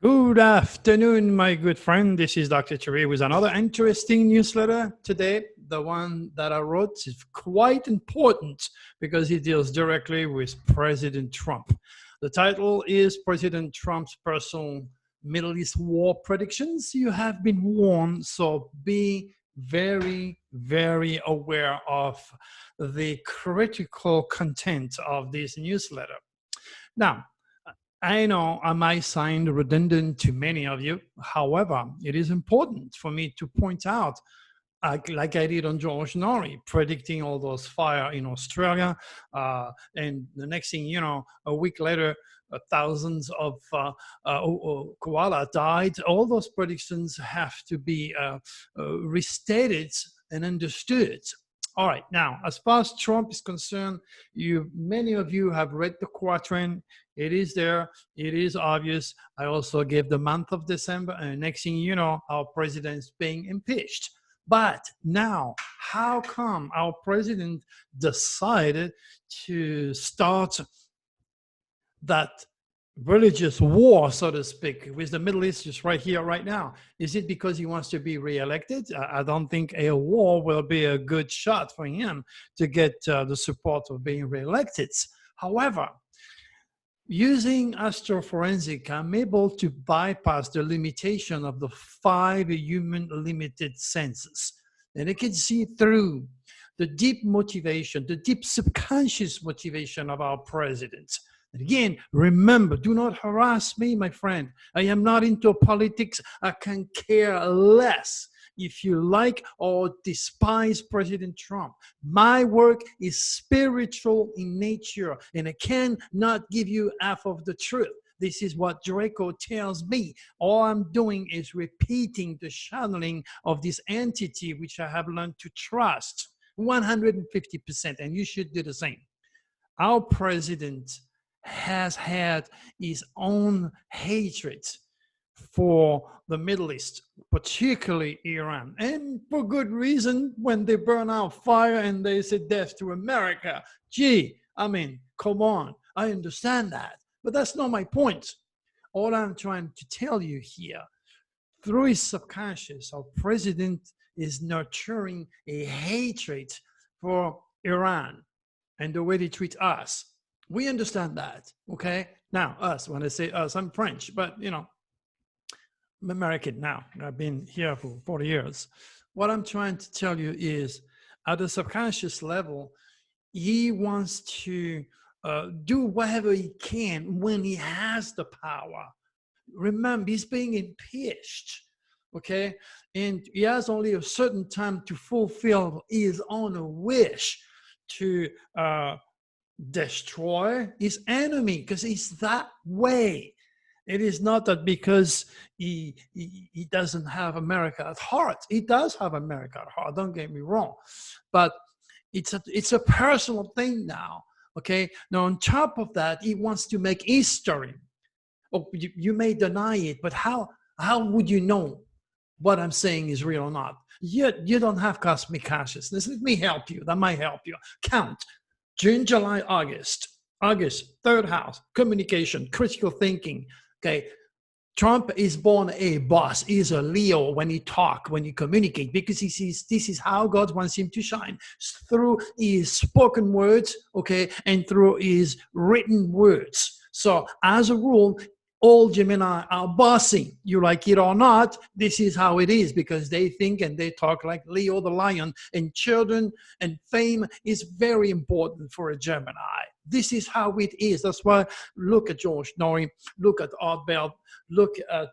Good afternoon, my good friend. This is Dr. Chiri with another interesting newsletter today. The one that I wrote is quite important because it deals directly with President Trump. The title is President Trump's Personal Middle East War Predictions. You have been warned, so be very, very aware of the critical content of this newsletter. Now, I know I might sound redundant to many of you. However, it is important for me to point out, like I did on George Norrie, predicting all those fire in Australia. And the next thing you know, a week later, thousands of koala died. All those predictions have to be restated and understood. All right, now, as far as Trump is concerned, many of you have read the quatrain. It is there. It is obvious. I also gave the month of December, and next thing you know, our president is being impeached. But now, how come our president decided to start that religious war, so to speak, with the Middle East just right here, right now? Is it because he wants to be reelected? I don't think a war will be a good shot for him to get the support of being reelected. However, using astroforensic, I'm able to bypass the limitation of the 5 human limited senses. And I can see through the deep motivation, the deep subconscious motivation of our president. And again, remember, do not harass me, my friend. I am not into politics. I can care less if you like or despise President Trump. My work is spiritual in nature, and I cannot give you half of the truth. This is what Draco tells me. All I'm doing is repeating the channeling of this entity, which I have learned to trust 150%, and you should do the same. Our president has had his own hatred for the Middle East, particularly Iran, and for good reason. When they burn out fire and they say death to America, gee, I mean, come on, I understand that, but that's not my point. All I'm trying to tell you here, through his subconscious, our president is nurturing a hatred for Iran and the way they treat us. We understand that, okay? Now, us, when I say us, I'm French, but I'm American now. I've been here for 40 years. What I'm trying to tell you is, at the subconscious level, he wants to do whatever he can when he has the power. Remember, he's being impeached, okay? And he has only a certain time to fulfill his own wish to destroy his enemy, because he's that way. It is not that because he doesn't have America at heart. He does have America at heart, don't get me wrong. But it's a personal thing now, okay? Now, on top of that, he wants to make history. Oh, you may deny it, but how would you know what I'm saying is real or not? You don't have cosmic consciousness. Let me help you. That might help you. Count. June, July, August. August, third house, communication, critical thinking. Okay, Trump is born a boss. He's a Leo when he talk, when he communicate, because he sees this is how God wants him to shine, through his spoken words, okay, and through his written words. So as a rule, all Gemini are bossy. You like it or not, this is how it is, because they think and they talk like Leo the lion, and children and fame is very important for a Gemini. This is how it is. That's why look at George Norrie, look at Art Bell, look at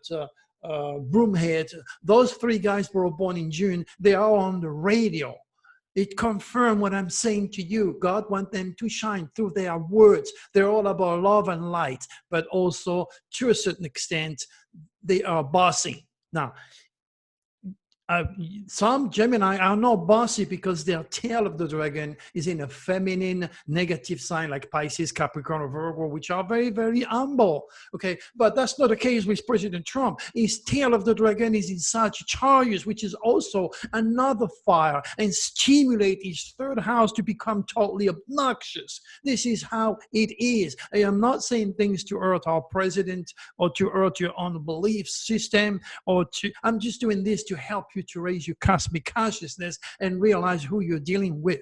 Broomhead. Those 3 guys were born in June. They are on the radio. It confirms what I'm saying to you. God wants them to shine through their words. They're all about love and light, but also, to a certain extent, they are bossy. Now, uh, some Gemini are not bossy because their tail of the dragon is in a feminine negative sign like Pisces, Capricorn, or Virgo, which are very, very humble. Okay, but that's not the case with President Trump. His tail of the dragon is in Sagittarius, which is also another fire, and stimulate his third house to become totally obnoxious. This is how it is. I am not saying things to hurt our president or to hurt your own belief system, or to, I'm just doing this to help you to raise your cosmic consciousness and realize who you're dealing with.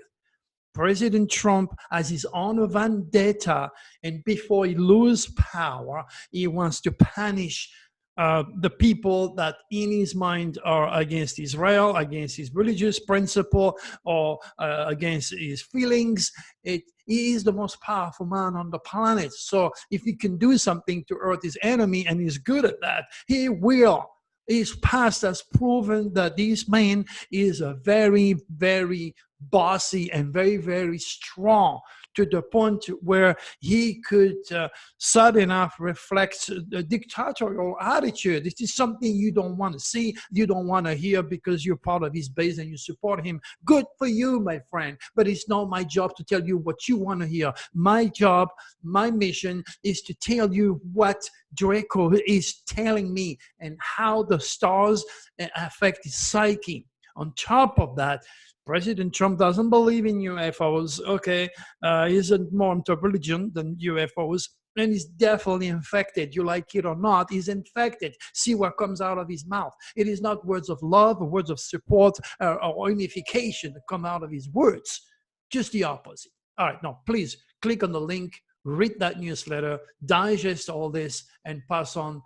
President Trump has his own vendetta, and before he loses power, he wants to punish the people that in his mind are against Israel, against his religious principle, or against his feelings. He is the most powerful man on the planet. So if he can do something to hurt his enemy, and he's good at that, he will. His past has proven that this man is a very, very bossy and very, very strong, to the point where he could sudden enough reflect the dictatorial attitude. This is something you don't want to see, you don't want to hear, because you're part of his base and you support him. Good for you, my friend, but it's not my job to tell you what you want to hear. My job, my mission is to tell you what Draco is telling me and how the stars affect his psyche. On top of that, President Trump doesn't believe in UFOs. Okay, he's more into religion than UFOs, and he's definitely infected. You like it or not, he's infected. See what comes out of his mouth. It is not words of love or words of support or unification that come out of his words. Just the opposite. All right, now please click on the link, read that newsletter, digest all this, and pass on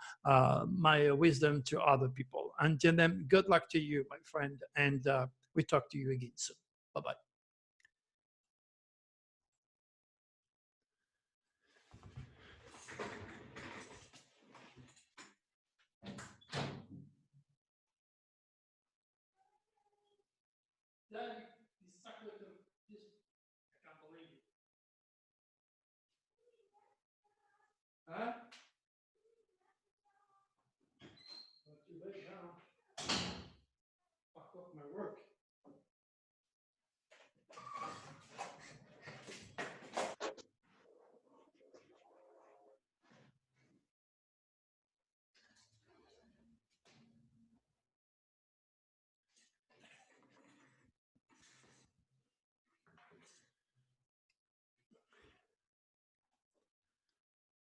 my wisdom to other people. Until then, good luck to you, my friend, and we talk to you again soon. Bye-bye.